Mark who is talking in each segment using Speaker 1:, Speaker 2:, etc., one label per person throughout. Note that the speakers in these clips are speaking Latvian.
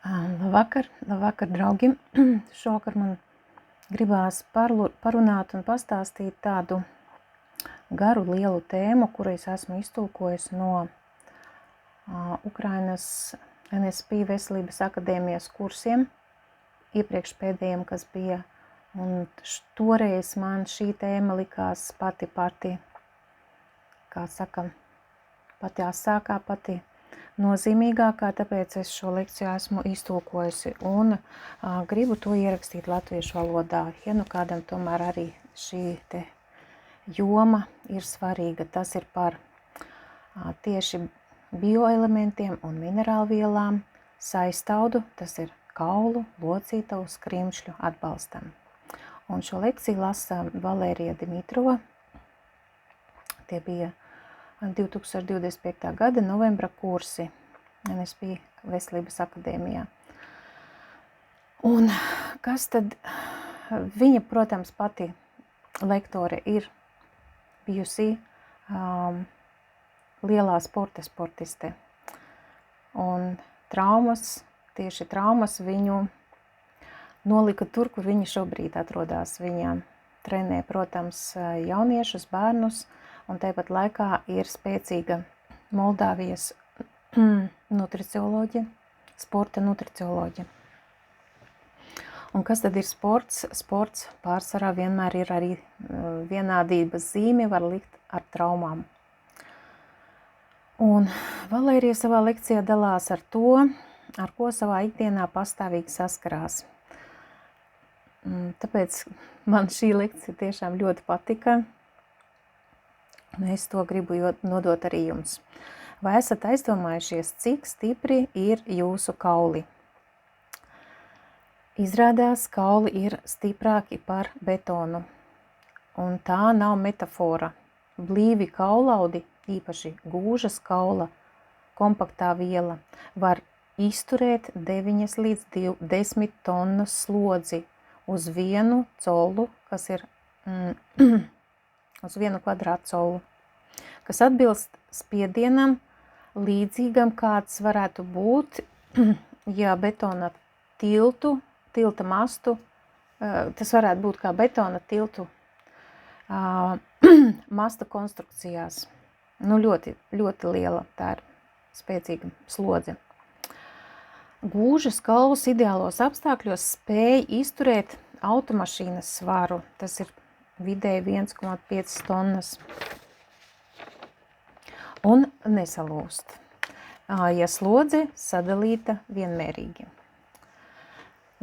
Speaker 1: Labvakar, draugi! Šovakar man gribās parunāt un pastāstīt tādu garu, lielu tēmu, kuru es esmu iztulkojusi no Ukrainas NSP Veselības akadēmijas kursiem, iepriekš pēdējiem, kas bija. Un toreiz man šī tēma likās pati, kā saka, pati asākā, pati nozīmīgākā, tāpēc es šo lekciju esmu iztulkojusi un gribu to ierakstīt latviešu valodā. Ja nu kādam tomēr arī šī te joma ir svarīga, tas ir par tieši bioelementiem un minerālvielām, saistaudu, tas ir kaulu, locītavu, skrimšļu atbalstam. Un šo lekciju lasa Valērija Dimitrova. Tie bija 2025. gada novembra kursi NSP Veselības akadēmijā. Un kas tad? Viņa, protams, pati lektore ir bijusi lielā sportiste. Un tieši traumas viņu nolika tur, kur viņa šobrīd atrodas. Viņa trenē, protams, jauniešus, bērnus, un tāpat laikā ir spēcīga Moldāvijas nutricioloģija, sporta nutricioloģija. Un kas tad ir sports? Sports pārsvarā vienmēr ir arī vienādības zīme, var likt ar traumām. Un Valērija savā lekcijā dalās ar to, ar ko savā ikdienā pastāvīgi saskarās. Tāpēc man šī lekcija tiešām ļoti patika. Es to gribu nodot arī jums. Vai esat aizdomājušies, cik stipri ir jūsu kauli? Izrādās, kauli ir stiprāki par betonu. Un tā nav metafora. Blīvi kaulaudi, īpaši gūžas kaula, kompaktā viela, var izturēt 9 līdz 10 tonnas slodzi uz 1 colu, kas ir uz 1 kvadrātcolu, kas atbilst spiedienam līdzīgam, kāds varētu būt, ja betona tilta mastu, tas varētu būt kā betona tiltu masta konstrukcijās. Ļoti, ļoti liela, tā ir spēcīga slodze. Gūžas kaulus ideālos apstākļos spēj izturēt automašīnas svaru, tas ir vidēji 1,5 tonnas, un nesalūst, ja slodze sadalīta vienmērīgi.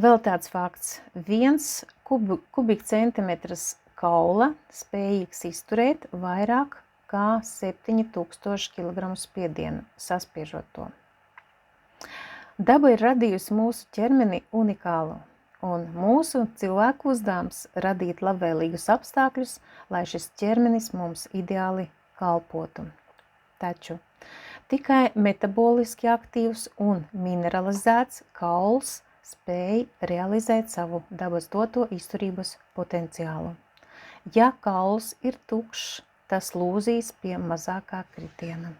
Speaker 1: Vēl tāds fakts, 1 kubikcentimetrs kaula spējīgs izturēt vairāk kā 7000 kg spiedienu, saspiežot to. Daba ir radījusi mūsu ķermeni unikālu, un mūsu cilvēku uzdevums radīt labvēlīgus apstākļus, lai šis ķermenis mums ideāli kalpotu. Taču tikai metaboliski aktīvs un mineralizēts kauls spēj realizēt savu dabas doto izturības potenciālu. Ja kauls ir tukšs, tas lūzīs pie mazākā kritiena.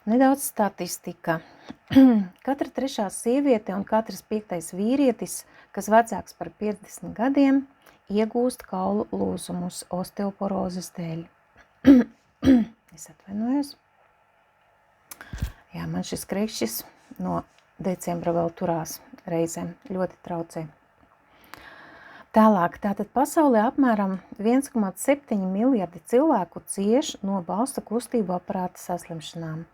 Speaker 1: Nedaudz statistika. Katra 3. sieviete un katrs 5. vīrietis, kas vecāks par 50 gadiem, iegūst kaulu lūzumus osteoporozes dēļ. Es atvainojos. Jā, man šis krekšķis no decembra vēl turās reizēm, ļoti traucē. Tālāk, tātad pasaulē apmēram 1,7 miljardi cilvēku cieš no balsta kustību aparāta saslimšanām.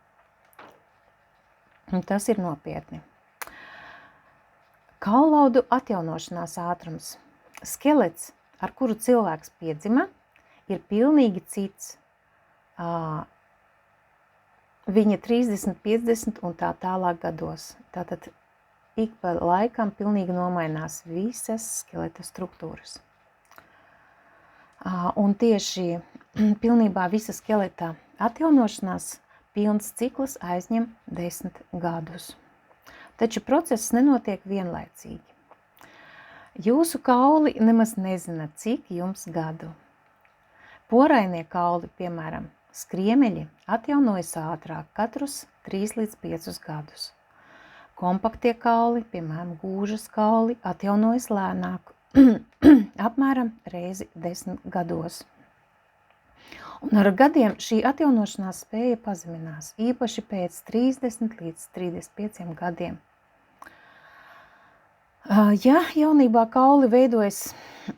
Speaker 1: Un tas ir nopietni. Kaulaudu atjaunošanās ātrums. Skelets, ar kuru cilvēks piedzima, ir pilnīgi cits. Viņa 30, 50 un tā tālāk gados. Tātad ik pa laikam pilnīgi nomainās visas skeleta struktūras. Un tieši pilnībā visa skeleta atjaunošanās pilns cikls aizņem 10 gadus. Taču process nenotiek vienlaicīgi. Jūsu kauli nemaz nezina, cik jums gadu. Porainie kauli, piemēram, skriemeļi, atjaunojas ātrāk katrus 3 līdz 5 gadus. Kompaktie kauli, piemēram, gūžas kauli, atjaunojas lēnāk, apmēram reizi 10 gados. Un ar gadiem šī atjaunošanās spēja pazeminās, īpaši pēc 30 līdz 35 gadiem. Ja jaunībā kauli veidojas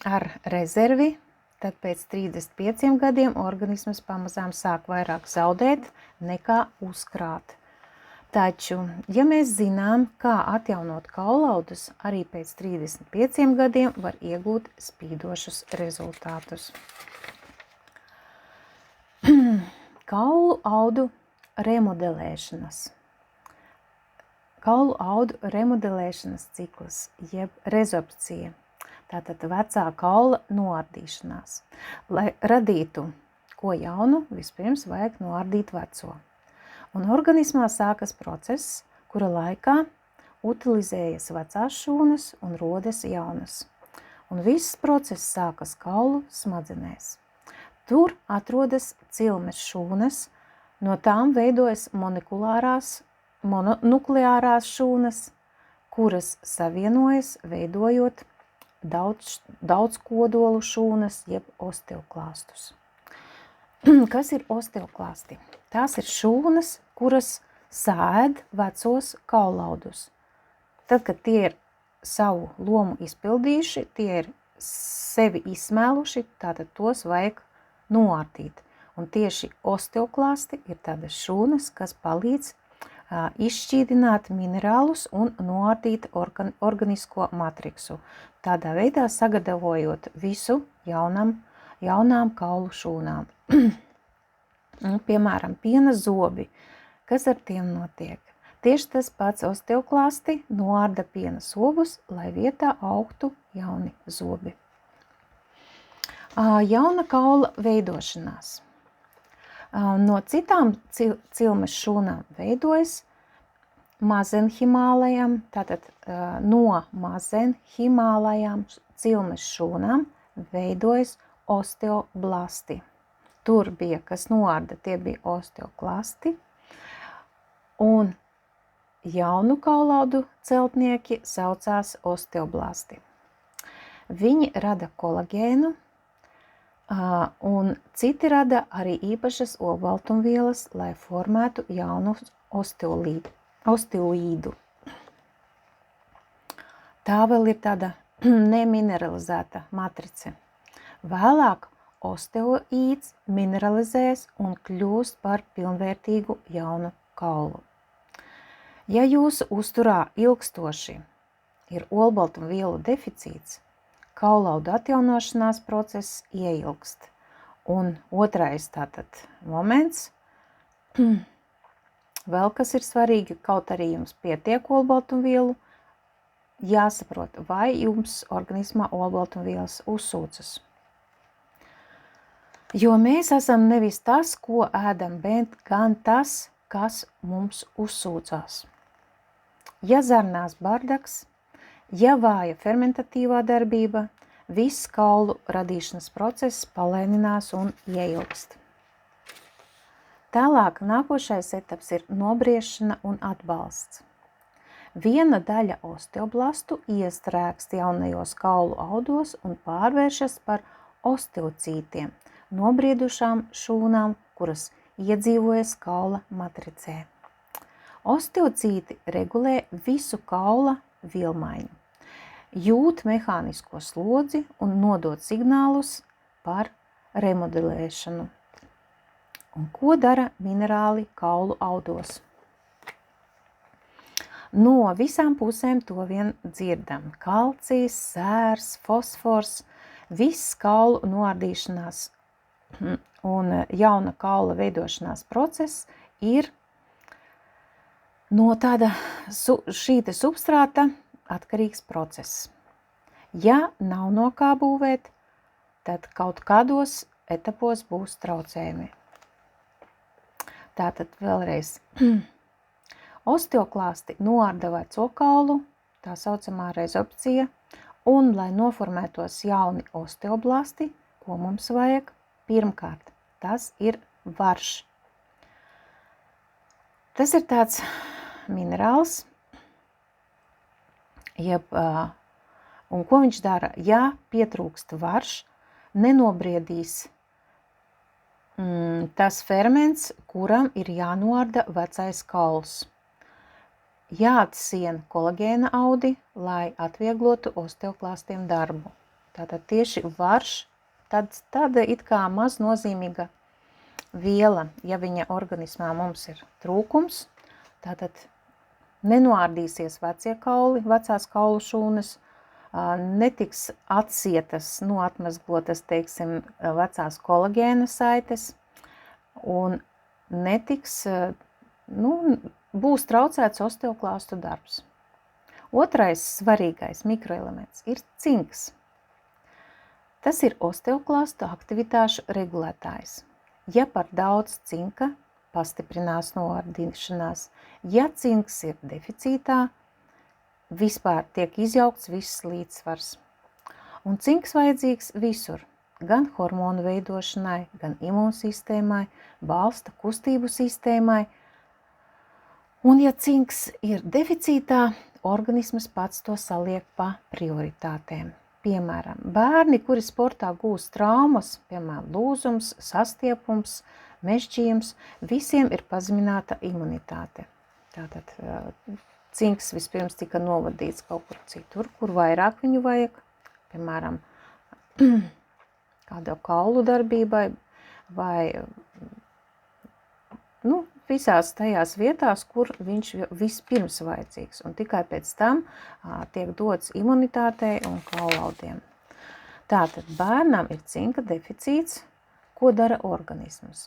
Speaker 1: ar rezervi, tad pēc 35 gadiem organisms pamazām sāk vairāk zaudēt nekā uzkrāt. Taču, ja mēs zinām, kā atjaunot kaulaudus, arī pēc 35 gadiem var iegūt spīdošus rezultātus. Kaulu audu remodelēšanas. Kaulu audu remodelēšanas cikls, jeb rezorpcija, tātad vecā kaula noardīšanās. Lai radītu ko jaunu, vispirms vajag noardīt veco. Un organismā sākas process, kura laikā utilizējas vecās šūnas un rodas jaunas. Un viss process sākas kaulu smadzenēs. Tur atrodas cilmes šūnas, no tām veidojas mononukleārās šūnas, kuras savienojas, veidojot daudz kodolu šūnas, jeb osteoklāstus. Kas ir osteoklāsti? Tās ir šūnas, kuras sēd vecos kaulaudus. Tad, kad tie ir savu lomu izpildījuši, tie ir sevi izsmēluši, tātad tos vajag noārtīt. Un tieši osteoklasti ir tādas šūnas, kas palīdz izšķīdināt minerālus un noārtīt organisko matriksu. Tādā veidā sagatavojot visu jaunām kaulu šūnām. Piemēram, piena zobi. Kas ar tiem notiek? Tieši tas pats osteoklasti noārda piena zobus, lai vietā augtu jauni zobi. Jauna kaula veidošanās. No citām cilmes šūnām veidojas mazenhimālajām, tātad no mazenhimālajām cilmes šūnām veidojas osteoblasti. Tur bija, kas noārda, tie bija osteoklasti, un jaunu kaulaudu celtnieki saucās osteoblasti. Viņi rada kolagēnu, un citi rada arī īpašas olbaltumvielas, lai formētu jaunu osteoīdu. Tā vēl ir tāda nemineralizēta matrice. Vēlāk osteoīds mineralizēs un kļūst par pilnvērtīgu jaunu kaulu. Ja jūsu uzturā ilgstoši ir olbaltumvielu deficīts, kaulaudu atjaunošanās process ieilgst. Un otrais tātad moments, vēl kas ir svarīgi, kaut arī jums pietiek olbaltumvielu, jāsaprot, vai jums organismā olbaltumvielas uzsūcas. Jo mēs esam nevis tas, ko ēdam, bet gan tas, kas mums uzsūcās. Ja zarnās bardaks, ja vāja fermentatīvā darbība, viss kaulu radīšanas process palēninās un ieilgst. Tālāk nākošais etaps ir nobriešana un atbalsts. Viena daļa osteoblastu iestrēgst jaunajos kaulu audos un pārvēršas par osteocītiem, nobriedušām šūnām, kuras iedzīvojas kaula matricē. Osteocīti regulē visu kaula vilmaiņu, jūt mehānisko slodzi un nodot signālus par remodelēšanu. Un ko dara minerāli kaulu audos? No visām pusēm to vien dzirdam. Kalcijs, sērs, fosfors, viss kaulu noardīšanās un jauna kaula veidošanās process ir no tāda šīta substrāta atkarīgs process. Ja nav no kā būvēt, tad kaut kādos etapos būs traucējumi. Tātad vēlreiz. Osteoklasti noārda veco kaulu, tā saucamā rezorpcija, un, lai noformētos jauni osteoblasti, ko mums vajag, pirmkārt, tas ir varš. Tas ir tāds minerāls, Un ko viņš dara? Ja pietrūkst varš, nenobriedīs tas ferments, kuram ir jānoarda vecais kauls. Jāatsien kolagēna audi, lai atvieglotu osteoklāstiem darbu. Tātad tieši varš, tāda it kā maz nozīmīga viela, ja viņa organismā mums ir trūkums, tātad nenoārdīsies vecie kauli, vecās kaulu šūnas, netiks atsietas, atmazglotas, teiksim, vecās kolagēna saites un netiks, būs traucēts osteoklāstu darbs. Otrais svarīgais mikroelements ir cinks. Tas ir osteoklāstu aktivitāšu regulētājs. Ja par daudz cinka, pastiprinās noārdīšanās. Ja cinks ir deficītā, vispār tiek izjaukts viss līdzsvars. Un cinks vajadzīgs visur, gan hormonu veidošanai, gan imūnsistēmai, balsta kustību sistēmai. Un ja cinks ir deficītā, organisms pats to saliek pa prioritātēm. Piemēram, bērni, kuri sportā gūst traumas, piemēram, lūzums, sastiepums, mežģījums, visiem ir pazemināta imunitāte. Tātad cinks vispirms tika novadīts kaut kur citur, kur vairāk viņu vajag, piemēram, kādā kaulu darbībai vai visās tajās vietās, kur viņš vispirms vajadzīgs, un tikai pēc tam tiek dots imunitātei un kaulaudiem. Tātad bērnam ir cinka deficīts, ko dara organisms.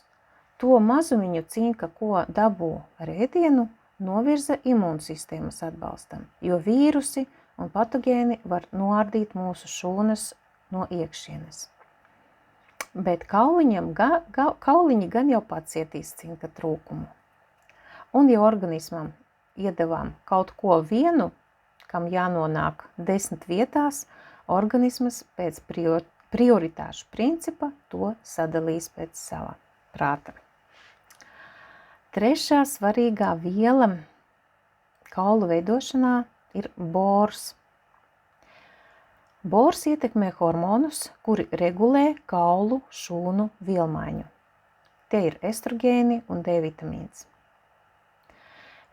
Speaker 1: To mazumiņu cinka, ko dabū ar ēdienu, novirza imūnsistēmas atbalstam, jo vīrusi un patogēni var noārdīt mūsu šūnas no iekšienes. Bet kauliņi gan jau pacietīs cinka trūkumu. Un ja organismam iedavām kaut ko vienu, kam jānonāk 10 vietās, organisms pēc prioritāšu principa to sadalīs pēc sava prāta. Trešā svarīgā viela kaulu veidošanā ir bors. Bors ietekmē hormonus, kuri regulē kaulu šūnu vielmaiņu. Tie ir estrogēni un D vitamīns.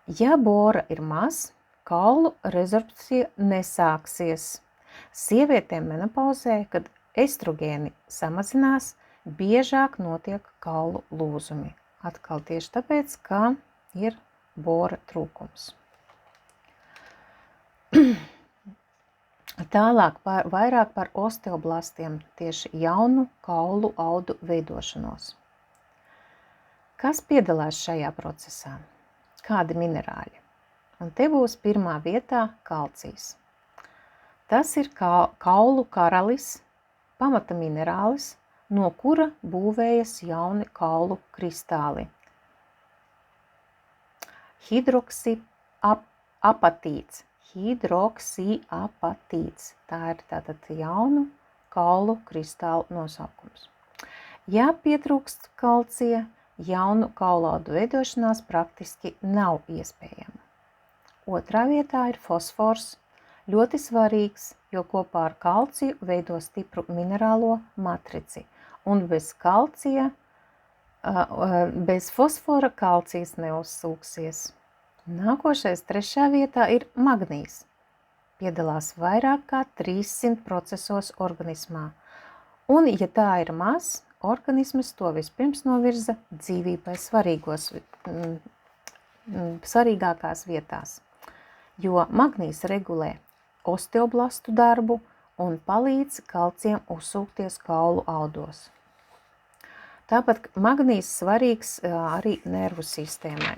Speaker 1: Ja bora ir maz, kaulu rezorpcija nesāksies. Sievietēm menopauzē, kad estrogēni samazinās, biežāk notiek kaulu lūzumi. Atkal tieši tāpēc, ka ir bora trūkums. Tālāk vairāk par osteoblastiem, tieši jaunu kaulu audu veidošanos. Kas piedalās šajā procesā? Kādi minerāļi? Un te būs pirmā vietā kalcijs. Tas ir kaulu karalis, pamata minerālis, no kura būvējas jauni kaulu kristāli. Hidroksiapatīts. Tā ir tātad jaunu kaulu kristālu nosaukums. Ja pietrūkst kalcija, jaunu kaulaudu veidošanās praktiski nav iespējama. Otrā vietā ir fosfors, ļoti svarīgs, jo kopā ar kalciju veido stipru minerālo matrici. Un bez fosfora kalcijs neuzsūksies. Nākošais trešā vietā ir magnīs. Piedalās vairāk kā 300 procesos organismā. Un, ja tā ir maz, organisms to vispirms novirza dzīvībai svarīgākās vietās. Jo magnīs regulē osteoblastu darbu un palīdz kalcijam uzsūkties kaulu audos. Tāpat magnīs svarīgs arī nervu sistēmai.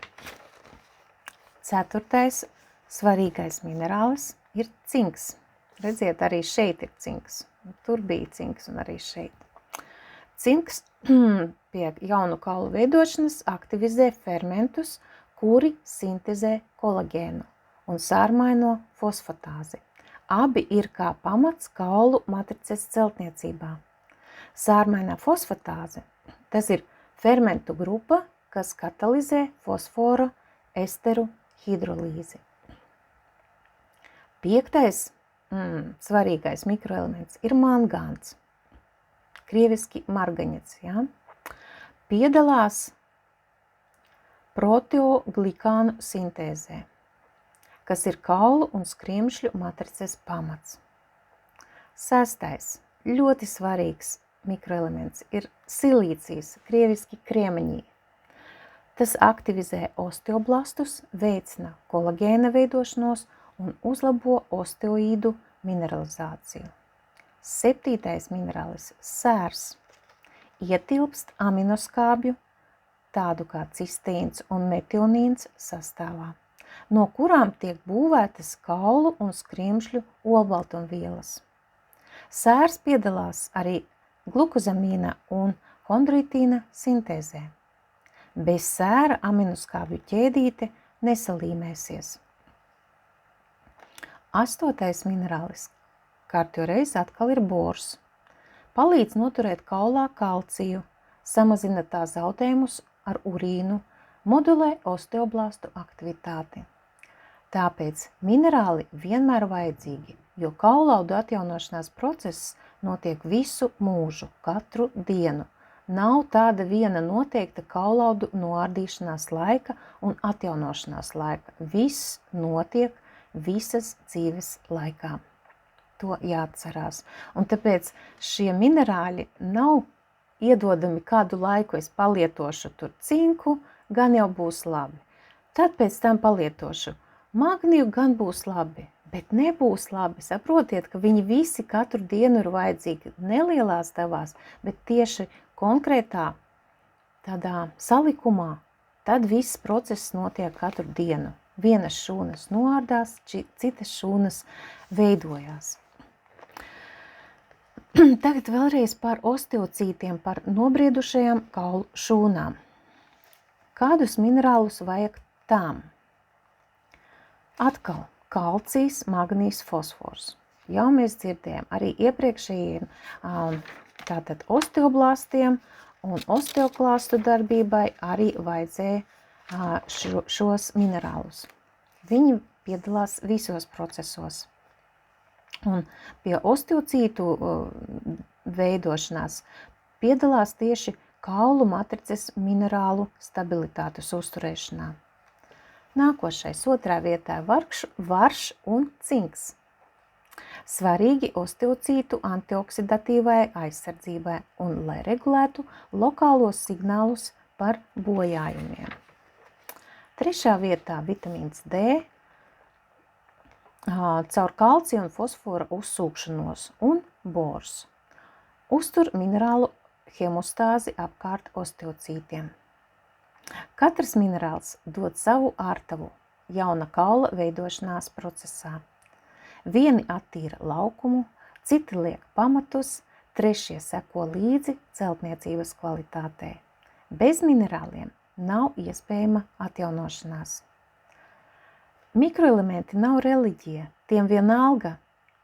Speaker 1: Ceturtais svarīgais minerālis ir cinks. Redziet, arī šeit ir cinks. Tur bija cinks un arī šeit. Cinks pie jaunu kaulu veidošanas aktivizē fermentus, kuri sintezē kolagēnu un sārmaino fosfatāzi. Abi ir kā pamats kaulu matrices celtniecībā. Sārmainā fosfatāze, tas ir fermentu grupa, kas katalizē fosfora esteru hidrolīzi. 5. Svarīgais mikroelements ir mangāns, krieviski margaņets, ja? Piedalās proteoglikānu sintēzē, kas ir kaulu un skrimšļu matrices pamats. 6. ļoti svarīgs mikroelements ir silīcijs, krieviski kriemaņī. Tas aktivizē osteoblastus, veicina kolagēna veidošanos un uzlabo osteoīdu mineralizāciju. 7. minerālis – sērs. Ietilpst aminoskābju, tādu kā cisteīns un metionīns sastāvā, no kurām tiek būvētas kaulu un skrimšļu olbaltumvielas. Sērs piedalās arī glukozamīna un kondroitīna sintēzē. Bez sēra aminoskābju ķēdīte nesalīmēsies. 8. minerālis kārtjoreiz atkal ir bors. Palīdz noturēt kaulā kalciju, samazina tā zaudējumus ar urīnu, modulē osteoblastu aktivitāti. Tāpēc minerāli vienmēr vajadzīgi, jo kaulaudu atjaunošanās process notiek visu mūžu, katru dienu. Nav tāda viena noteikta kaulaudu noārdīšanās laika un atjaunošanās laika. Viss notiek visas dzīves laikā. To jāatcerās. Un tāpēc šie minerāļi nav iedodami kādu laiku, es palietošu tur cinku, gan jau būs labi. Tad pēc tam palietošu magniju, gan būs labi, bet nebūs labi. Saprotiet, ka viņi visi katru dienu ir vajadzīgi nelielās devās, bet tieši konkrētā tādā salikumā, tad viss process notiek katru dienu. Vienas šūnas noārdās, citas šūnas veidojās. Tagad vēlreiz par osteocītiem, par nobriedušajām kaulu šūnām. Kādus minerālus vajag tām? Atkal kalcijs, magnijs, fosfors. Jau mēs dzirdējām arī iepriekšējiem tātad osteoblastiem un osteoklāstu darbībai arī vajadzēja šos minerālus. Viņi piedalās visos procesos. Un pie osteocītu veidošanās piedalās tieši kaulu matrices minerālu stabilitātes uzturēšanā. Nākošais, 2. vietā varš un cinks. Svarīgi osteocītu antioksidatīvai aizsardzībai un lai regulētu lokālos signālus par bojājumiem. 3. vietā vitamīns D caur kalcija un fosfora uzsūkšanos un bors. Uztur minerālu hemostāzi apkārt osteocītiem. Katrs minerāls dod savu ārtavu jauna kaula veidošanās procesā. Vieni attīra laukumu, citi liek pamatus, trešie seko līdzi celtniecības kvalitātei. Bez minerāliem nav iespējama atjaunošanās. Mikroelementi nav reliģija, tiem vienalga,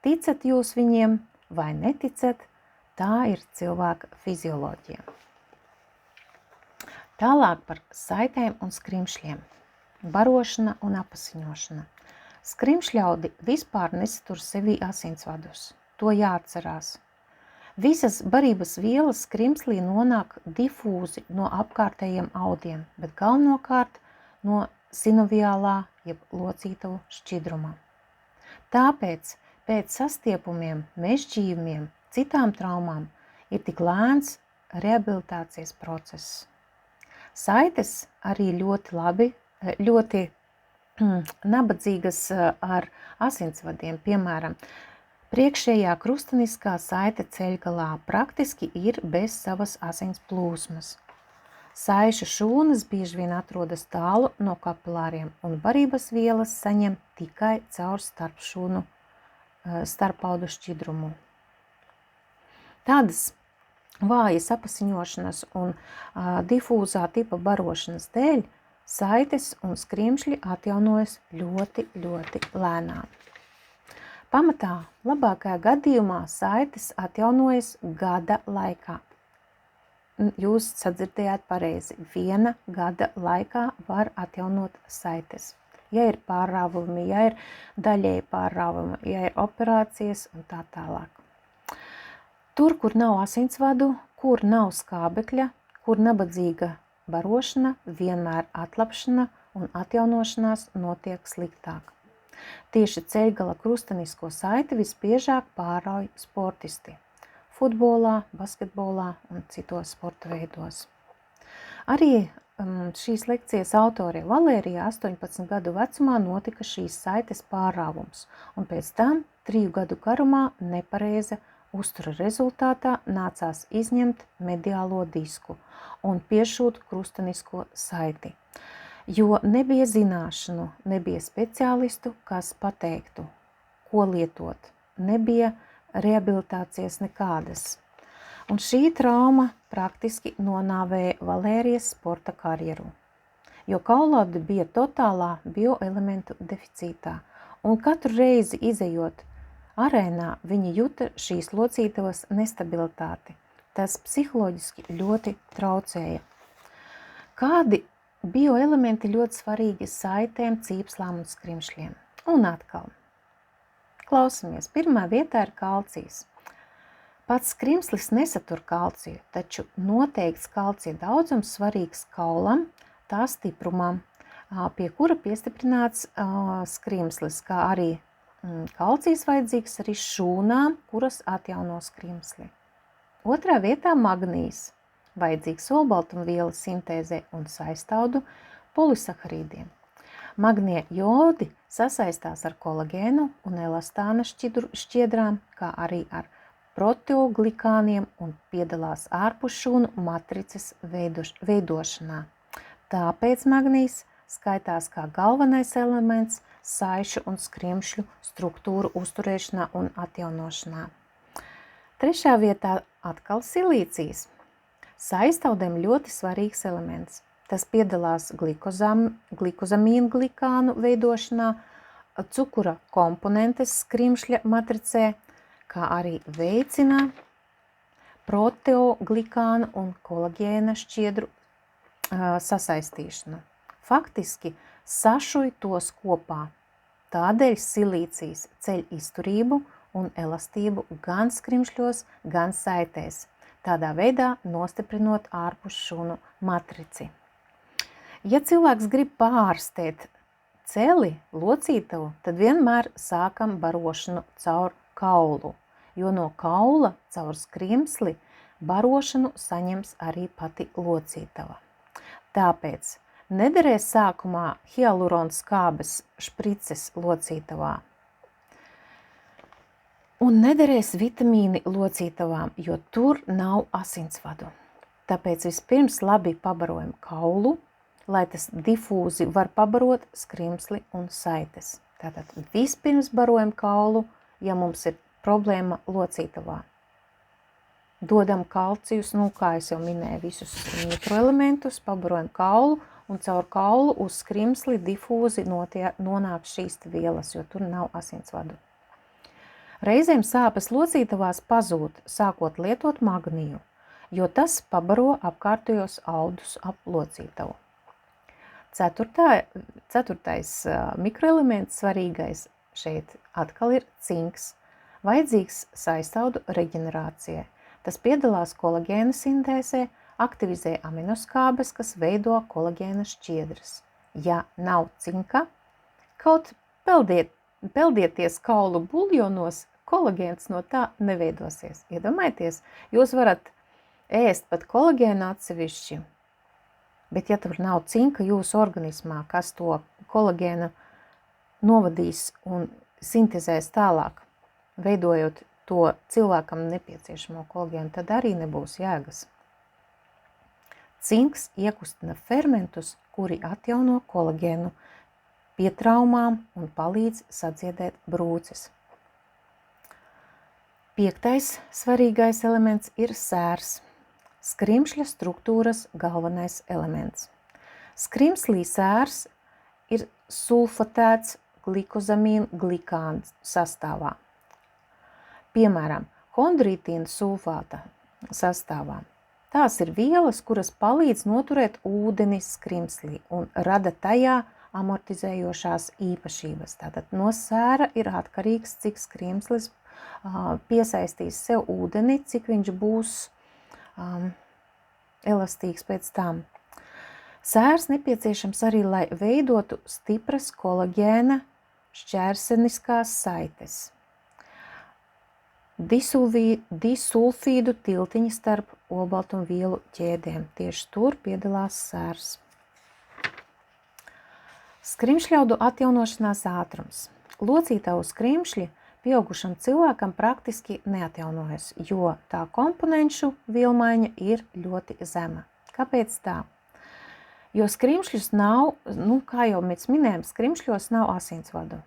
Speaker 1: ticat jūs viņiem vai neticat, tā ir cilvēka fizioloģija. Tālāk par saitēm un skrimšļiem. Barošana un apasiņošana. Skrimšļaudi vispār nesatur sevī asinsvadus. To jāatcerās. Visas barības vielas skrimslī nonāk difūzi no apkārtējiem audiem, bet galvenokārt no sinoviālā jeb locītavu šķidruma. Tāpēc pēc sastiepumiem, mežģījumiem, citām traumām ir tik lēns rehabilitācijas process. Saites arī ļoti nabadzīgas ar asinsvadiem, piemēram, priekšējā krustaniskā saite ceļgalā praktiski ir bez savas asins plūsmas. Saišu šūnas bieži vien atrodas tālu no kapilāriem, un barības vielas saņem tikai caur starpaudu šķidrumu. Tādas vājas apasiņošanas un difūzā tipa barošanas dēļ saites un skrimšļi atjaunojas ļoti, ļoti lēnām. Pamatā labākajā gadījumā saites atjaunojas gada laikā. Jūs sadzirdējāt pareizi, 1 gada laikā var atjaunot saites. ja ir pārrāvumi, ja ir daļēji pārrāvumi, ja ir operācijas un tā tālāk. Tur, kur nav asinsvadu, kur nav skābekļa, kur nabadzīga barošana, vienmēr atlapšana un atjaunošanās notiek sliktāk. Tieši ceļgala krustenisko saiti visbiežāk pārauj sportisti – futbolā, basketbolā un citos sporta veidos. Arī šīs lekcijas autorē Valērijā 18 gadu vecumā notika šīs saites pārāvums, un pēc tam 3 gadu garumā nepareiza uztura rezultātā nācās izņemt mediālo disku un piešūt krustenisko saiti, jo nebija zināšanu, nebija speciālistu, kas pateiktu, ko lietot, nebija rehabilitācijas nekādas. Un šī trauma praktiski nonāvēja Valērijas sporta karjeru, jo kaulaudi bija totālā bioelementu deficītā, un katru reizi izejot arēnā viņi juta šīs locītavas nestabilitāti. Tas psiholoģiski ļoti traucēja. Kādi bioelementi ļoti svarīgi saitēm, cīpslām un skrimšļiem? Un atkal. Klausamies, pirmā vietā ir kalcijs. Pats skrimslis nesatur kalciju, taču noteikts kalcija daudzums svarīgs kaulam, tā stiprumam, pie kura piestiprināts skrimslis, kā arī kalcijs vajadzīgs arī šūnām, kuras atjauno skrimsli. Otrā vietā magnīs, vajadzīgs olbaltumvielu sintēzē un saistaudu polisaharīdiem. Magnie jodi sasaistās ar kolagēnu un elastāna šķiedrām, kā arī ar proteoglikāniem un piedalās ārpus šūnu matrices veidošanā. Tāpēc magnīs skaitās kā galvenais elements saišu un skrimšļu struktūru uzturēšanā un atjaunošanā. Trešā vietā atkal silīcijas. Saistaudēm ļoti svarīgs elements. Tas piedalās glikozamīnu glikānu veidošanā, cukura komponentes skrimšļa matricē, kā arī veicina proteoglikānu un kolagēna šķiedru sasaistīšanu. Faktiski sašuj tos kopā. Tādēļ silīcijas ceļ izturību un elastību gan skrimšļos, gan saitēs, tādā veidā nostiprinot ārpus šūnu matrici. Ja cilvēks grib pārstēt celi, locītavu, tad vienmēr sākam barošanu caur kaulu, jo no kaula caur skrimsli barošanu saņems arī pati locītava. Tāpēc nederēs sākumā hialurons skābes šprices locītavā. Un nederēs vitamīni locītavām, jo tur nav asinsvadu. Tāpēc vispirms labi pabarojam kaulu, lai tas difūzi var pabarot skrimsli un saites. Tātad vispirms barojam kaulu, ja mums ir problēma locītavā. Dodam kalcijus, kā es jau minēju, visus mikroelementus, pabarojam kaulu, un caur kaulu uz skrimsli difūzi nonāk šīs vielas, jo tur nav asinsvadu. Reizēm sāpes locītavās pazūd, sākot lietot magniju, jo tas pabaro apkārtējos audus ap locītavu. Ceturtais mikroelements svarīgais šeit atkal ir cinks, vajadzīgs saistaudu reģenerācijai. Tas piedalās kolagēna sintēzē, aktivizē aminoskābes, kas veido kolagēna šķiedras. Ja nav cinka, kaut peldieties kaulu buljonos, kolagēns no tā neveidosies. Iedomājieties, jūs varat ēst pat kolagēnu atsevišķi, bet ja tur nav cinka jūsu organismā, kas to kolagēnu novadīs un sintezēs tālāk, veidojot to cilvēkam nepieciešamo kolagēnu, tad arī nebūs jēgas. Cinks iekustina fermentus, kuri atjauno kolagēnu pie traumām un palīdz sadziedēt brūces. 5. svarīgais elements ir sērs, skrimšļa struktūras galvenais elements. Skrimslī sērs ir sulfatēts glikozamīnu glikānu sastāvā. Piemēram, kondrītīna sulfāta sastāvā. Tās ir vielas, kuras palīdz noturēt ūdeni skrimslī un rada tajā amortizējošās īpašības. Tātad no sēra ir atkarīgs, cik skrimslis piesaistīs sev ūdeni, cik viņš būs elastīgs pēc tam. Sērs nepieciešams arī, lai veidotu stipras kolagēna šķērseniskās saites. Disulfīdu tiltiņi starp olbaltumvielu ķēdēm. Tieši tur piedalās sērs. Skrimšļaudu atjaunošanās ātrums. Locītavu skrimšļi pieaugušam cilvēkam praktiski neatjaunojas, jo tā komponenšu vielmaiņa ir ļoti zema. Kāpēc tā? Jo skrimšļus nav, kā jau mēs minējam, skrimšļos nav asinsvadu.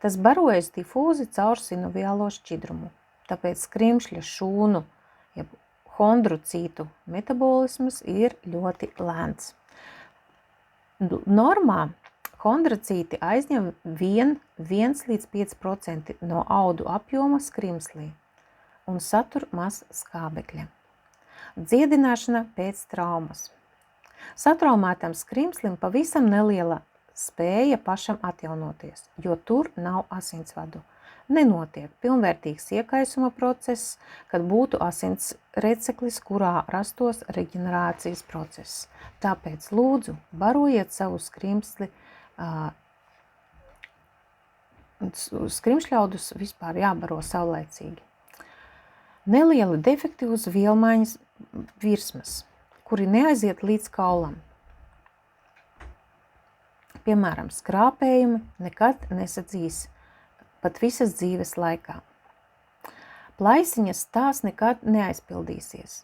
Speaker 1: Tas barojas difūzi caur sinoviālo šķidrumu. Tāpēc skrimšļa šūnu, jeb hondrocītu metabolisms ir ļoti lēns. Normā hondrocīti aizņem 1 līdz 5% no audu apjoma skrimslī un satur maz skābekļa. Dziedināšana pēc traumas. Satraumētam skrimslim pavisam neliela spēja pašam atjaunoties, jo tur nav asinsvadu. Nenotiek pilnvērtīgs iekaisuma process, kad būtu asins receklis, kurā rastos reģenerācijas process. Tāpēc lūdzu, barojiet savu skrimsli. Skrimšļaudus vispār jābaro saulaicīgi. Nelieli defekti uz vielmaiņas virsmas, kuri neaiziet līdz kaulam. Piemēram, skrāpējumi nekad nesadzīs pat visas dzīves laikā. Plaisiņas tās nekad neaizpildīsies.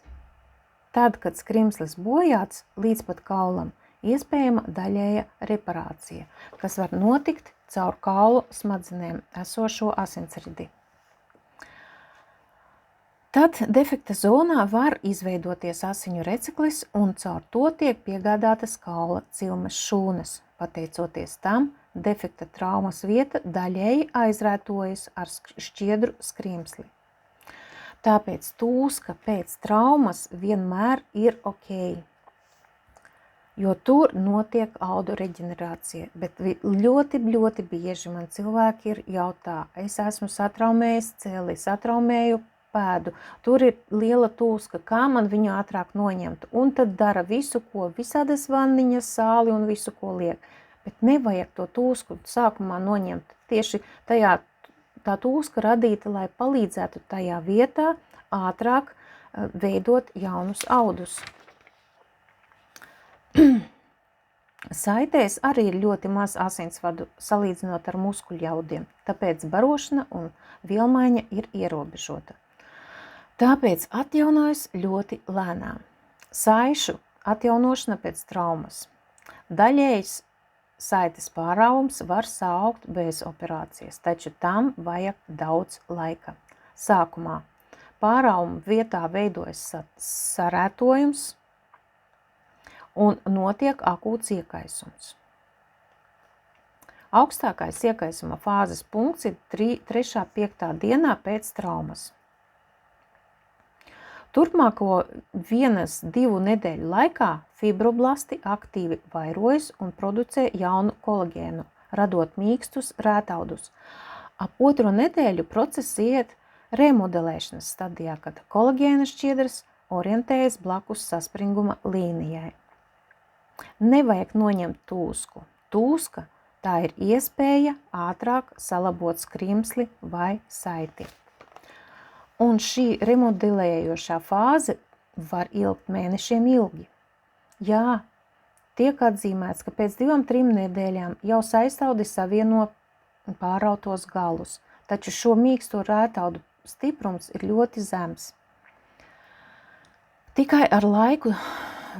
Speaker 1: Tad, kad skrimslis bojāts līdz pat kaulam, iespējama daļēja reparācija, kas var notikt caur kaulu smadzenēm esošo asinsridi. Tad defekta zonā var izveidoties asiņu receklis un caur to tiek piegādātas kaula cilmes šūnas. Pateicoties tam, defekta traumas vieta daļēji aizrētojas ar šķiedru skrimsli. Tāpēc tūska pēc traumas vienmēr ir ok, jo tur notiek audu reģenerācija. Bet ļoti bieži man cilvēki ir jautā, es esmu satraumējis celi, satraumēju pēdu, tur ir liela tūska, kā man viņu ātrāk noņemt, un tad dara visu, ko, visādas vanniņas, sāli un visu, ko liek. Bet nevajag to tūsku sākumā noņemt. Tieši tā tūska radīta, lai palīdzētu tajā vietā ātrāk veidot jaunus audus. Saitēs arī ir ļoti maz asinsvadu salīdzinot ar muskuļjaudiem, tāpēc barošana un vielmaiņa ir ierobežota. Tāpēc atjaunojas ļoti lēnām. Saišu atjaunošana pēc traumas. Daļējs saites pārāvums var saukt bez operācijas, taču tam vajag daudz laika. Sākumā pārāvuma vietā veidojas sarētojums un notiek akūts iekaisums. Augstākais iekaisuma fāzes punkts ir 3.–5. dienā pēc traumas. Turpmāko 1–2 nedēļu laikā fibroblasti aktīvi vairojas un producē jaunu kolagēnu, radot mīkstus rētaudus. Ap 2. nedēļu process iet remodelēšanas stadijā, kad kolagēna šķiedras orientējas blakus saspringuma līnijai. Nevajag noņemt tūsku. Tūska tā ir iespēja ātrāk salabot skrimsli vai saiti. Un šī remodelējošā fāze var ilgt mēnešiem ilgi. Jā, tiek atzīmēts, ka pēc 2–3 nedēļām jau saistaudi savieno pārautos galus, taču šo mīksto rētaudu stiprums ir ļoti zems. Tikai ar laiku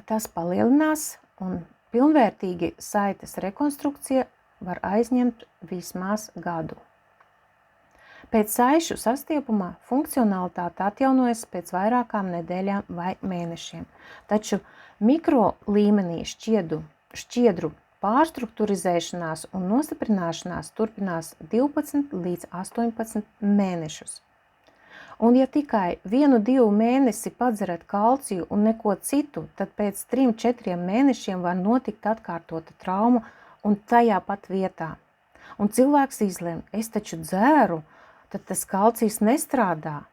Speaker 1: tas palielinās un pilnvērtīgi saites rekonstrukcija var aizņemt vismaz gadu. Pēc saišu sastiepumā funkcionalitāte atjaunojas pēc vairākām nedēļām vai mēnešiem, taču mikro līmenī šķiedru pārstrukturizēšanās un nostiprināšanās turpinās 12 līdz 18 mēnešus. Un ja tikai 1–2 mēnesi padzerat kalciju un neko citu, tad pēc 3–4 mēnešiem var notikt atkārtota trauma un tajā pat vietā. Un cilvēks izlēma, es taču dzēru, tad tas kalcijs nestrādā.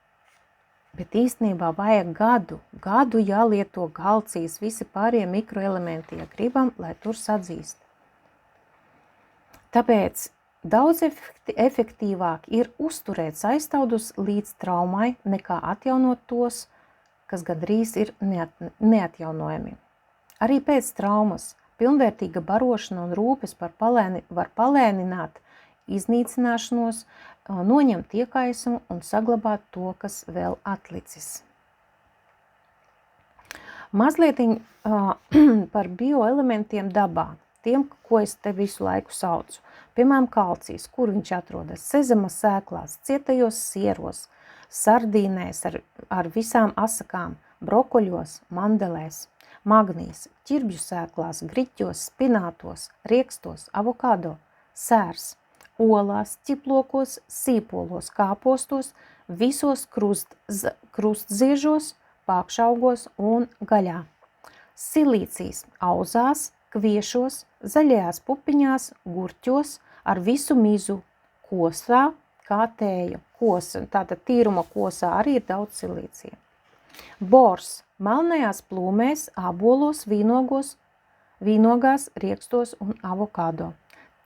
Speaker 1: Bet īstenībā vajag gadu jālieto kalcijs, visi pārējie mikroelementi, ja gribam, lai tur sadzīst. Tāpēc daudz efektīvāk ir uzturēt saistaudus līdz traumai, nekā atjaunot tos, kas gandrīz ir neatjaunojami. Arī pēc traumas pilnvērtīga barošana un rūpes var palēnināt iznīcināšanos, noņemt iekaisumu un saglabāt to, kas vēl atlicis. Mazlietiņ par bioelementiem dabā, tiem, ko es te visu laiku saucu. Piemēram, kalcijs, kur viņš atrodas sezama sēklās, cietajos sieros, sardīnēs ar visām asakām, brokoļos, mandelēs, magnīs, ķirbju sēklās, griķos, spinātos, riekstos, avokado, sērs, olās, ķiplokos, sīpolos, kāpostos, visos krustziežos, pākšaugos un gaļā. Silīcijas auzās, kviešos, zaļajās pupiņās, gurķos, ar visu mizu, kosā, kā tēja, kosa. Tātad tīruma kosā arī ir daudz silīcija. Bors, melnajās plūmēs, ābolos, vīnogās, riekstos un avokado.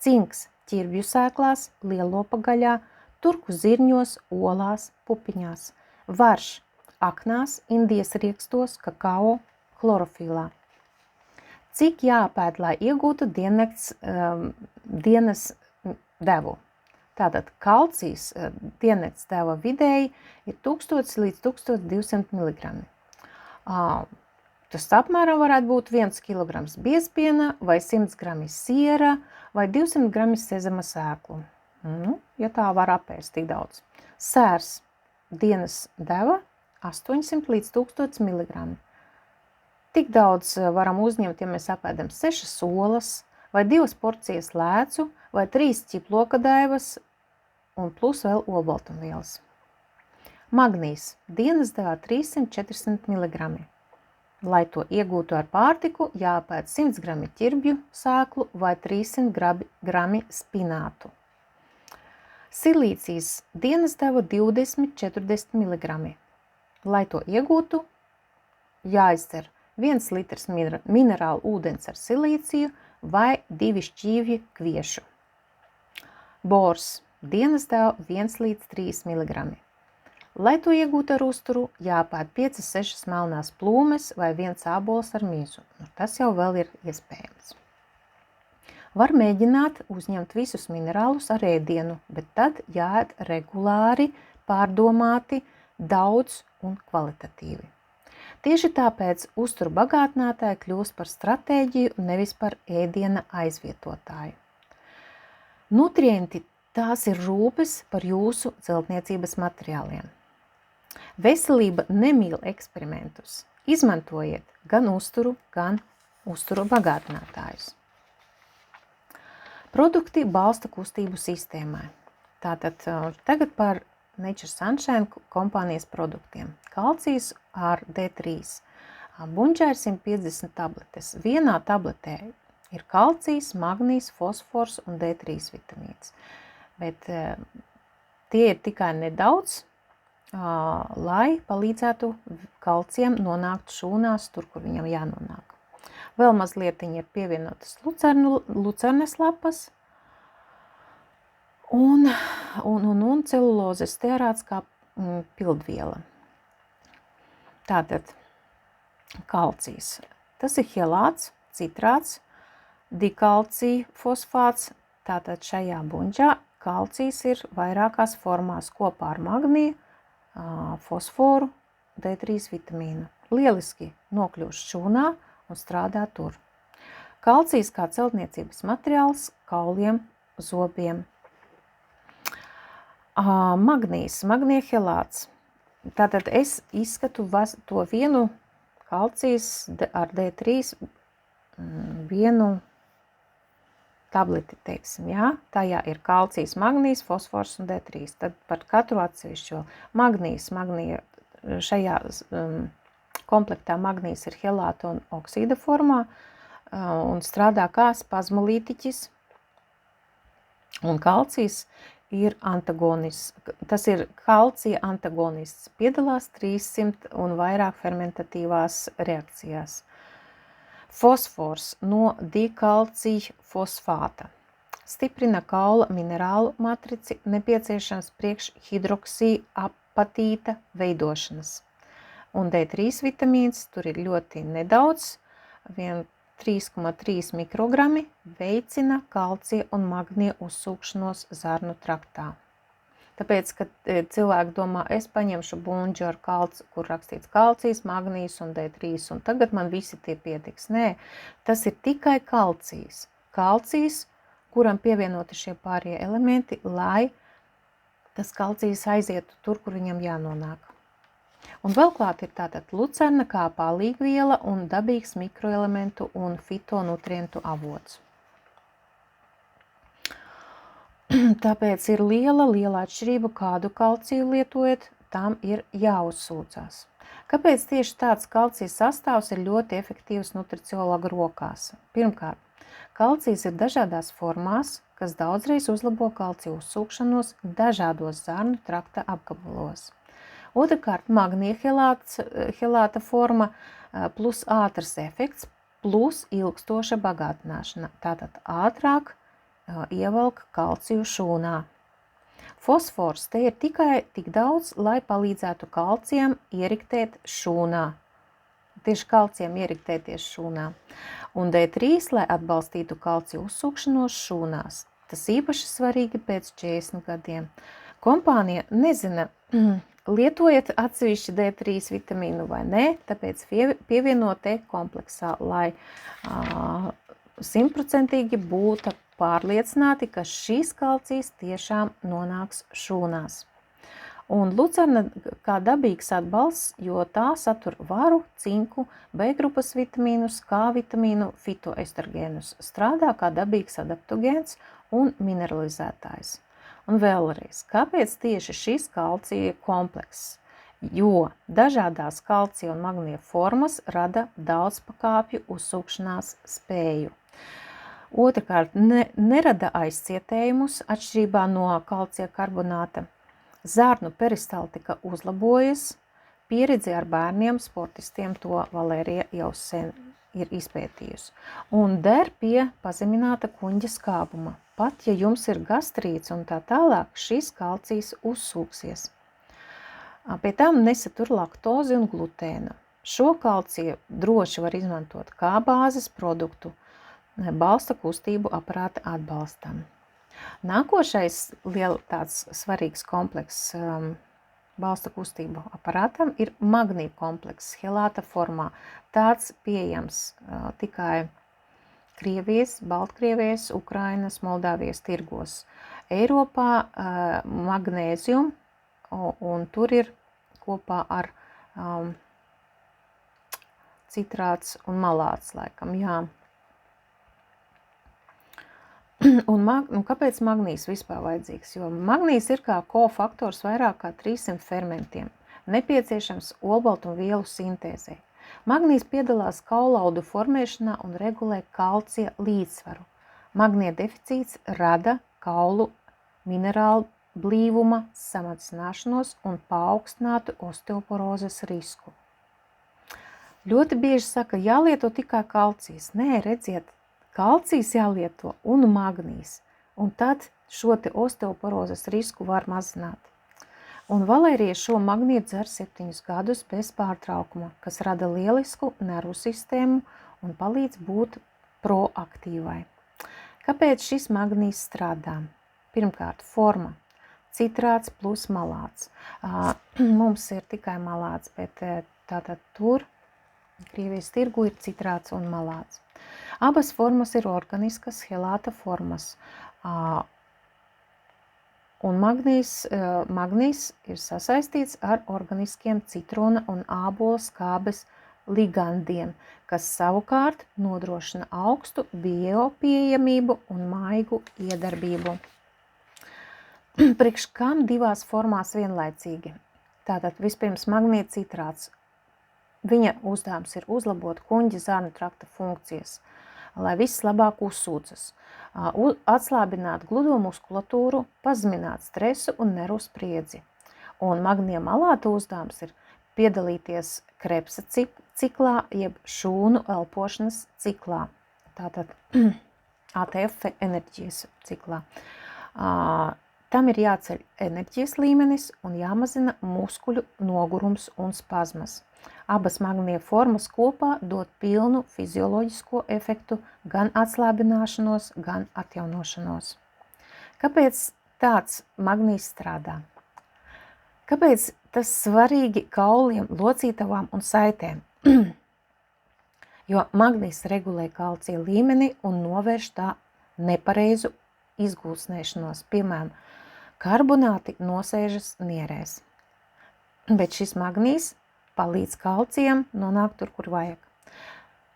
Speaker 1: Cinks, ķirbju sēklās, lielopa gaļā, turku zirņos, olās, pupiņās. Varš, aknās, Indijas riekstos, kakao, klorofilā. Cik jāpēd, lai iegūtu dienas devu? Tātad kalcijs diennakts deva vidēji ir 1000 līdz 1200 mg. Tas apmēram varētu būt 1 kg biezpiena vai 100 g siera vai 200 g sezama sēklu. Ja tā var apēst tik daudz. Sērs dienas deva 800 līdz 1000 mg. Tik daudz varam uzņemt, ja mēs apēdam 6 olas vai 2 porcijas lēcu vai 3 ķiploka daivas un plus vēl olbaltumvielas. Magnīs dienas devā 300–400 mg. Lai to iegūtu ar pārtiku, jāpēd 100 g ķirbju sēklu vai 300 g spinātu. Silīcijas dienas deva 20–40 mg. Lai to iegūtu, jāizdzer 1 litrs minerālu ūdens ar silīciju vai 2 šķīvji kviešu. Bors dienas deva 1 līdz 3 mg. Lai to iegūtu ar uzturu, jāpēd 5–6 melnās plūmes vai 1 ābols ar mizu. Tas jau vēl ir iespējams. Var mēģināt uzņemt visus minerālus ar ēdienu, bet tad jāēd regulāri, pārdomāti, daudz un kvalitatīvi. Tieši tāpēc uzturu bagātinātāji kļūst par stratēģiju, nevis par ēdiena aizvietotāju. Nutrienti tās ir rūpes par jūsu celtniecības materiāliem. Veselība nemīl eksperimentus. Izmantojiet gan uzturu bagātinātājus. Produkti balsta kustību sistēmai. Tātad tagad par Nature Sunshine kompānijas produktiem. Kalcijs ar D3. Buņģā ir 150 tabletes. Vienā tabletē ir kalcijs, magnijs, fosfors un D3 vitamīns. Bet tie ir tikai nedaudz, lai palīdzētu kalcijam nonākt šūnās, tur, kur viņam jānonāk. Vēl mazliet ir pievienotas lucernes lapas un celulozes stearāts kā pildviela. Tātad kalcijs. Tas ir helāts, citrāts, dikalcija fosfāts. Tātad šajā buņģā kalcijs ir vairākās formās kopā ar magniju, fosforu, D3 vitamīnu. Lieliski nokļūst šūnā un strādā tur. Kalcijs kā celtniecības materiāls kauliem, zobiem. Magnijs, magnija helāts. Tātad es izskatu to vienu kalcijs ar D3, vienu tableti, teiksim, jā. Tajā ir kalcijs, magnijs, fosfors un D3. Tad par katru atsevišķo magnijs, šajā komplektā magnijs ir helāta un oksīda formā un strādā kā spazmolītiķis, Un kalcijs ir antagonists. Tas ir kalcija antagonists. Piedalās 300 un vairāk fermentatīvās reakcijās. Fosfors no dikalcija fosfāta. Stiprina kaula minerālu matrici, nepieciešams priekš hidroksija apatīta veidošanas. Un D3 vitamīns tur ir ļoti nedaudz, 3,3 mikrogrami, veicina kalcija un magnija uzsūkšanos zarnu traktā. Tāpēc, kad cilvēki domā, es paņemšu buņģu ar kalci, kur rakstīts kalcijs, magnijs un D3, un tagad man visi tie pietiks. Nē, tas ir tikai kalcijs. Kalcijs, kuram pievienoti šie pārējie elementi, lai tas kalcijs aizietu tur, kur viņam jānonāk. Un vēl klāt ir tātad lucerna kā palīgviela un dabīgs mikroelementu un fitonutrientu avots. Tāpēc ir liela atšķirība, kādu kalciju lietojat, tam ir jāuzsūcās. Kāpēc tieši tāds kalcija sastāvs ir ļoti efektīvs nutriciologa rokās? Pirmkārt, kalcijs ir dažādās formās, kas daudzreiz uzlabo kalcija uzsūkšanos dažādos zarnu trakta apgabalos. Otrkārt, magnija helāta forma plus ātrs efekts plus ilgstoša bagātināšana. Tātad ātrāk ievelk kalciju šūnā. Fosfors te ir tikai tik daudz, lai palīdzētu kalcijam ieriktēt šūnā. Tieši kalcijam ieriktēties šūnā. Un D3, lai atbalstītu kalciju uzsūkšanos šūnās. Tas īpaši svarīgi pēc 40 gadiem. Kompānija nezina, lietojat atsevišķi D3 vitamīnu vai nē, tāpēc pievienot te kompleksā, lai 100% būtu pārliecināti, ka šīs kalcijs tiešām nonāks šūnās. Un lucerna kā dabīgs atbalsts, jo tā satur varu, cinku, B grupas vitamīnus, K vitamīnu, fitoestrogēnus, strādā kā dabīgs adaptogēns un mineralizētājs. Un vēlreiz, kāpēc tieši šis kalcija komplekss? Jo dažādās kalcija un magnija formas rada daudzpakāpju uzsūkšanās spēju. Otrkārt, nerada aizcietējumus atšķirībā no kalcija karbonāta. Zarnu peristaltika uzlabojas, pieredzi ar bērniem, sportistiem to Valērija jau sen ir izpētījusi. Un der pie pazemināta kuņģa skābuma. Pat, ja jums ir gastrīts un tā tālāk, šis kalcijs uzsūksies. Pie tam nesatur laktozi un glutēnu. Šo kalciju droši var izmantot kā bāzes produktu balsta kustību aparāta atbalstam. Nākošais tāds svarīgs komplekss balsta kustību aparātam ir magnija komplekss helāta formā. Tāds pieejams tikai Krievijas, Baltkrievijas, Ukrainas, Moldāvijas tirgos. Eiropā magnēzium, un tur ir kopā ar citrāts un malāts, laikam, jā. Un kāpēc magnijs vispār vajadzīgs? Jo magnijs ir kā kofaktors vairāk kā 300 fermentiem, nepieciešams olbaltumvielu sintēzei. Magnijs piedalās kaulaudu formēšanā un regulē kalcija līdzsvaru. Magnija deficīts rada kaulu minerālu blīvuma samazināšanos un paaugstinātu osteoporozes risku. Ļoti bieži saka, jālieto tikai kalcijs. Nē, redziet, kalcijs jālieto un magnijs, un tad šo te osteoporozes risku var mazināt. Un Valērija šo magniju dzer 7 gadus bez pārtraukuma, kas rada lielisku nervu sistēmu un palīdz būt proaktīvai. Kāpēc šis magnijs strādā? Pirmkārt, forma. Citrāts plus malāts. Mums ir tikai malāts, bet tātad tur Krievijas tirgu ir citrāts un malāts. Abas formas ir organiskas helāta formas. Un magnijs ir sasaistīts ar organiskiem citrona un ābola skābes ligandiem, kas savukārt nodrošina augstu biopieejamību un maigu iedarbību. Priekš kam divās formās vienlaicīgi? Tātad vispirms magnija citrāts. Viņa uzdevums ir uzlabot kuņģa zarnu trakta funkcijas. lai viss labāk uzsūcas, atslābināt gludo muskulatūru, pazemināt stresu un nervu spriedzi. Un magnija malāta uzdevums ir piedalīties Krebsa ciklā, jeb šūnu elpošanas ciklā. Tātad ATF enerģijas ciklā. Tam ir jāceļ enerģijas līmenis un jāmazina muskuļu nogurums un spazmas. Abas magnija formas kopā dod pilnu fizioloģisko efektu, gan atslābināšanos, gan atjaunošanos. Kāpēc tāds magnijs strādā? Kāpēc tas svarīgi kauliem, locītavām un saitēm? Jo magnijs regulē kalcija līmeni un novērš tā nepareizu izgūsnēšanos. Piemēram, karbonāti nosēžas nierēs. Bet šis magnijs palīdz kalcijam nonākt tur, kur vajag.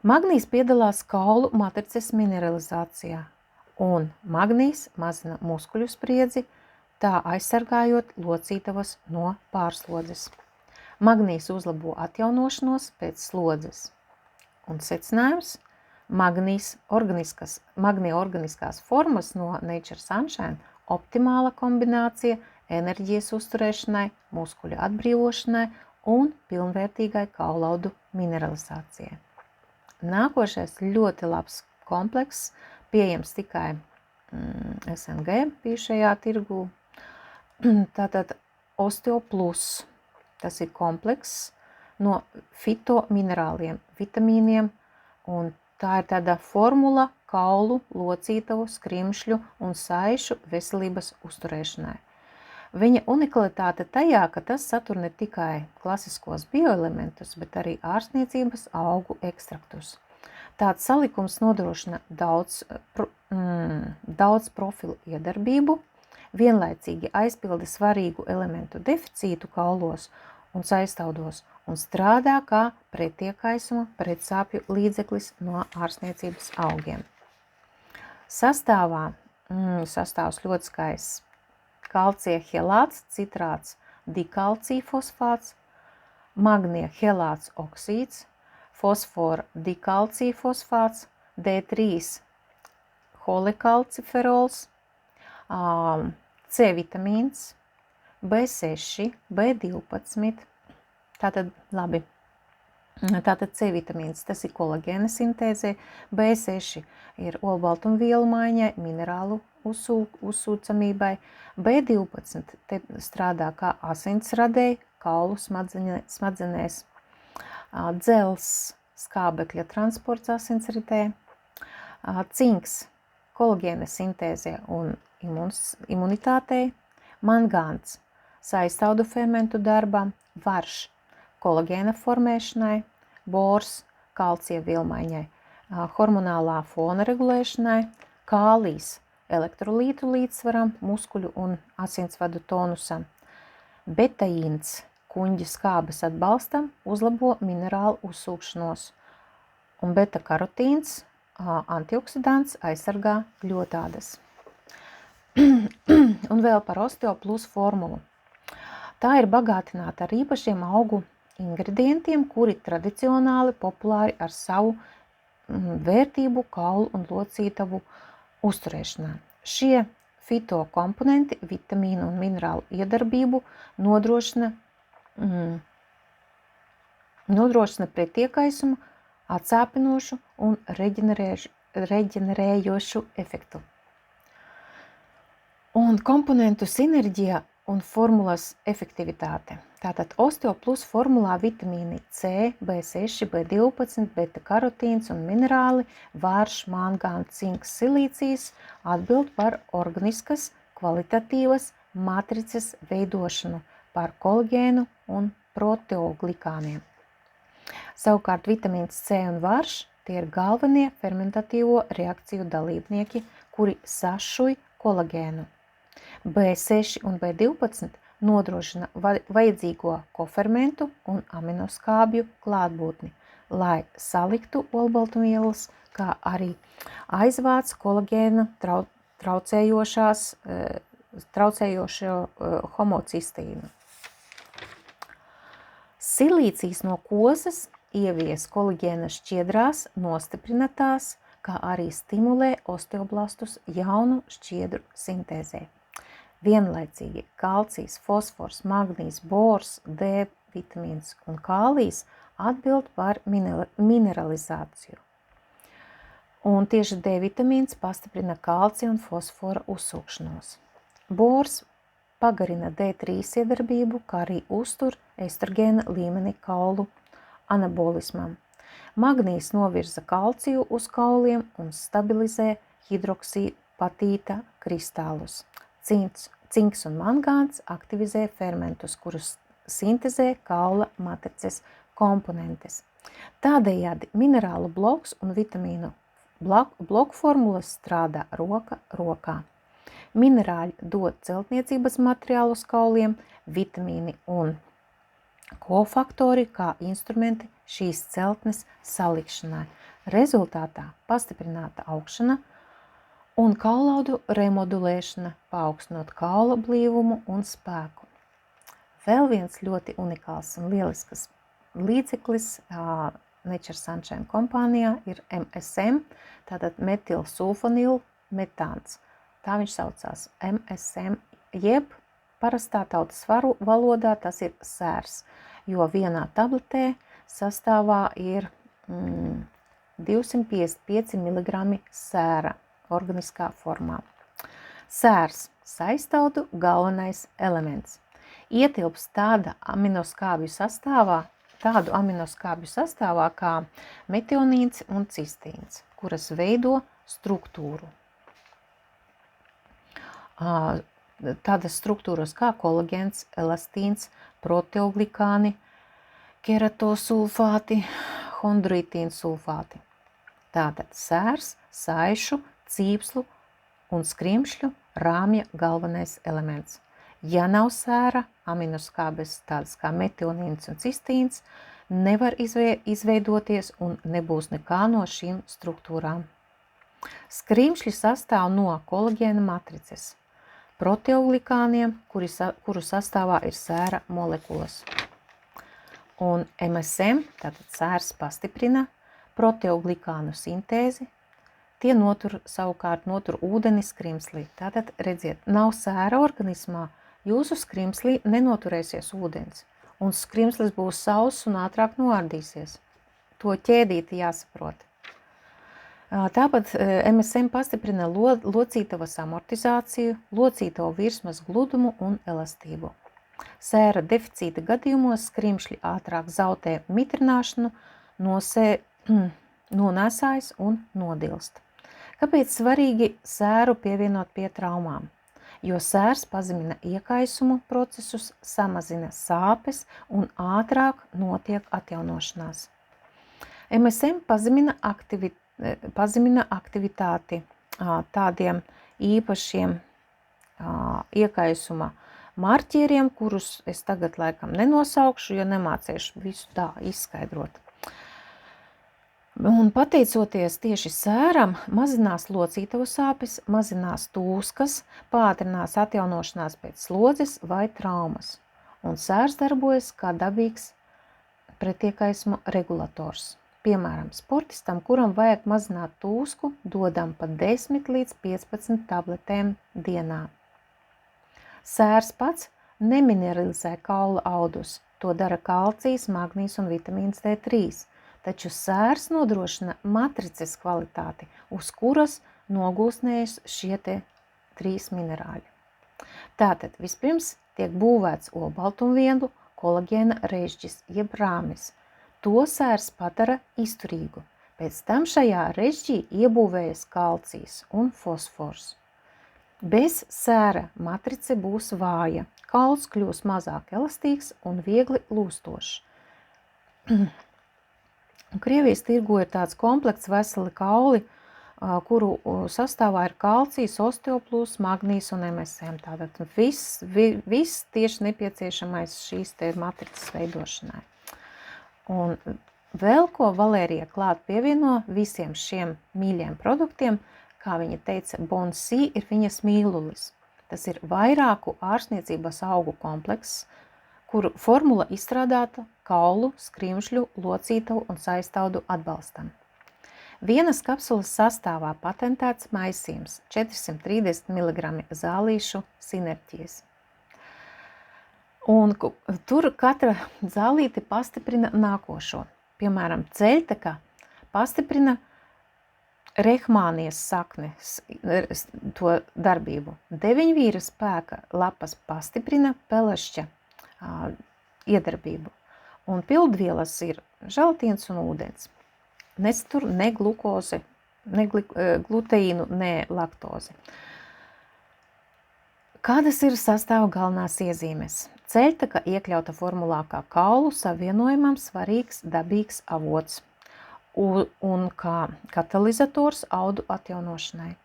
Speaker 1: Magnijs piedalās kaulu matrices mineralizācijā, un magnijs mazina muskuļu spriedzi, tā aizsargājot locītavas no pārslodzes. Magnijs uzlabo atjaunošanos pēc slodzes. Un secinājums – magnija organiskās formas no Nature Sunshine optimāla kombinācija enerģijas uzturēšanai, muskuļu atbrīvošanai un pilnvērtīgai kaulaudu mineralizācijai. Nākošais ļoti labs komplekss, pieejams tikai SNG bijušajā tirgū. Tātad OsteoPlus. Tas ir komplekss no fitominerāliem, vitamīniem, un tā ir tāda formula kaulu, locītavu, skrimšļu un saišu veselības uzturēšanai. Viņa unikalitāte tajā, ka tas satur ne tikai klasiskos bioelementus, bet arī ārstniecības augu ekstraktus. Tāds salikums nodrošina daudz profilu iedarbību, vienlaicīgi aizpilda svarīgu elementu deficītu kaulos un saistaudos un strādā kā pretiekaisuma, pretsāpju līdzeklis no ārstniecības augiem. Sastāvs ļoti skaists. Kalcija helāts, citrāts, dikalcija fosfāts, magnija helāts oksīds, fosfora dikalcija fosfāts, D3 holekalciferols, C vitamīns, B6, B12, tātad C vitamīns, tas ir kolagēna sintēzē, B6 ir olbaltumvielu maiņai, minerālu uzsūcamībai, B12 te strādā kā asinsradēji, kaulu smadzenēs, dzels, skābekļa transports asinsritē, cinks, kolagēna sintēzē un imunitātei, mangāns, saistaudu fermentu darbam, varš, kolagēna formēšanai, bors, kalcija vielmaiņai, hormonālā fona regulēšanai, kālijs, elektrolītu līdzsvaram, muskuļu un asinsvadu tonusam, betaīns, kuņģa skābes atbalstam, uzlabo minerālu uzsūkšanos, un beta-karotīns, antioksidants, aizsargā ļotādas. Un vēl par OsteoPlus formulu. Tā ir bagātināta ar īpašiem augu ingredientiem, kuri tradicionāli populāri ar savu vērtību, kaulu un locītavu uzturēšanā. Šie fitokomponenti, vitamīnu un minerālu iedarbību nodrošina pretiekaisumu, atsāpinošu un reģenerējošu efektu. Un komponentu sinerģija un formulas efektivitāte. Tātad OsteoPlus formulā vitamīni C, B6, B12, beta-karotīns un minerāli, vārš, mangāns, cinks, silīcijas atbild par organiskas, kvalitatīvas matrices veidošanu, par kolagēnu un proteoglikāniem. Savukārt vitamīns C un vārš tie ir galvenie fermentatīvo reakciju dalībnieki, kuri sašuj kolagēnu. B6 un B12 nodrošina vajadzīgo kofermentu un aminoskābju klātbūtni, lai saliktu olbaltumvielas, kā arī aizvāc kolagēna traucējošo homocistīnu. Silīcijas no kozas ievies kolagēna šķiedrās, nostiprina tās, kā arī stimulē osteoblastus jaunu šķiedru sintēzē. Vienlaicīgi kalcijs, fosfors, magnijs, bors, D vitamīns un kālijs atbild par mineralizāciju. Un tieši D vitamīns pastiprina kalcija un fosfora uzsūkšanos. Bors pagarina D3 iedarbību, kā arī uztur estrogēna līmeni kaulu anabolismam. Magnijs novirza kalciju uz kauliem un stabilizē hidroksīpatīta kristālus. Cinks un mangāns aktivizē fermentus, kurus sintezē kaula matrices komponentes. Tādējādi minerālu bloks un vitamīnu bloku formulas strādā roka rokā. Minerāļi dod celtniecības materiālus kauliem, vitamīni un kofaktori kā instrumenti šīs celtnes salikšanai. Rezultātā pastiprināta augšana un kaulaudu remodulēšana, paaugstinot kaula blīvumu un spēku. Vēl viens ļoti unikāls un lielisks līdzeklis Nature Sunshine kompānijā ir MSM, tātad metilsulfonilmetāns. Tā viņš saucās MSM, jeb parastā tautas valodā tas ir sērs, jo vienā tabletē sastāvā ir 255 mg sēra organiskā formā. Sērs saistaudu galvenais elements. Ietilps tādu aminoskābju sastāvā kā metionīns un cistīns, kuras veido struktūru. Tādas struktūras kā kolagēns, elastīns, proteoglikāni, keratosulfāti, hondroitīnsulfāti. Tātad sērs, saišu, cīpslu un skrimšļu rāmja galvenais elements. Ja nav sēra, aminoskābes tādas kā metionīns un cistīns nevar izveidoties un nebūs nekā no šīm struktūrām. Skrimšļi sastāv no kolagēna matrices, proteoglikāniem, kuru sastāvā ir sēra molekulas. Un MSM, tātad sērs pastiprina proteoglikānu sintēzi, tie savukārt notur ūdeni skrimslī. Tātad, redziet, nav sēra organismā, jūsu skrimslī nenoturēsies ūdens, un skrimslis būs sauss un ātrāk noārdīsies. To ķēdīti jāsaprot. Tāpat MSM pastiprina locītavas amortizāciju, locītavu virsmas gludumu un elastību. Sēra deficīta gadījumos skrimšļi ātrāk zaudē mitrināšanu, nonēsājas un nodilst. Kāpēc svarīgi sēru pievienot pie traumām? Jo sērs pazemina iekaisumu procesus, samazina sāpes un ātrāk notiek atjaunošanās. MSM pazemina aktivitāti tādiem īpašiem iekaisuma marķieriem, kurus es tagad laikam nenosaukšu, jo nemācīšu visu tā izskaidrot. Un pateicoties tieši sēram, mazinās locītavu sāpes, mazinās tūskas, pātrinās atjaunošanās pēc slodzes vai traumas. Un sērs darbojas kā dabīgs pretiekaismu regulators. Piemēram, sportistam, kuram vajag mazināt tūsku, dodam pa 10 līdz 15 tabletēm dienā. Sērs pats nemineralizē kaula audus, to dara kalcijs, magnijs un vitamīns D3, taču sērs nodrošina matrices kvalitāti, uz kuras nogūsnējas šie te 3 minerāļi. Tātad vispirms tiek būvēts olbaltumvielu kolagēna režģis, jeb rāmis. To sērs padara izturīgu. Pēc tam šajā režģī iebūvējas kalcijs un fosfors. Bez sēra matrice būs vāja, kauls kļūs mazāk elastīgs un viegli lūstošs. Krievijas tirgu ir tāds komplekts veseli kauli, kuru sastāvā ir kalcijs, osteoplūs, magnijs un MSM. Tātad viss tieši nepieciešamais šīs te matrices veidošanai. Un vēl ko Valērija klāt pievieno visiem šiem mīļiem produktiem, kā viņa teica, Bonsi ir viņas mīlulis. Tas ir vairāku ārstniecības augu komplekss, kuru formula izstrādāta kaulu, skrimšļu, locītavu un saistaudu atbalstam. Vienas kapsulas sastāvā patentēts maisījums 430 mg zālīšu sinerģijas. Un tur katra zālīte pastiprina nākošo. Piemēram, ceļteka pastiprina rehmānijas saknes to darbību. 9 vīra spēka lapas pastiprina pelešķa iedarbību. Un pildvielas ir želatīns un ūdens. Nesatur ne glukozi, ne gluteīnu, ne laktozi. Kādas ir sastāva galvenās iezīmes? Ceļteka iekļauta formulā kā kaulu savienojumam svarīgs dabīgs avots un kā katalizators audu atjaunošanai.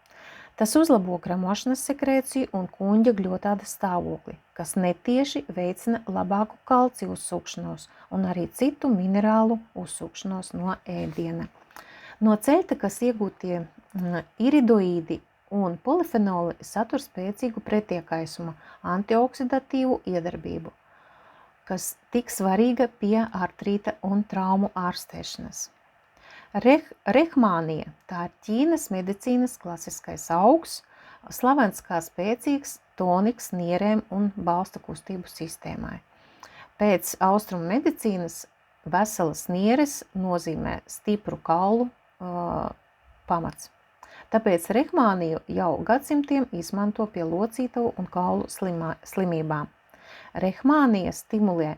Speaker 1: Tas uzlabo gramošanas sekrēciju un kuņģa gļotāda stāvokli, kas netieši veicina labāku kalciju uzsūkšanos un arī citu minerālu uzsūkšanos no ēdiena. No ceļtekas iegūtie iridoīdi un polifenoli satur spēcīgu pretiekaisuma antioksidatīvu iedarbību, kas tik svarīga pie artrīta un traumu ārstēšanas. Rehmānija – tā ir Ķīnas medicīnas klasiskais augs, slavens kā spēcīgs toniks nierēm un balsta kustību sistēmai. Pēc austrumu medicīnas veselas nieres nozīmē stipru kaulu pamats. Tāpēc rehmāniju jau gadsimtiem izmanto pie locītavu un kaulu slimībām. Rehmānija stimulē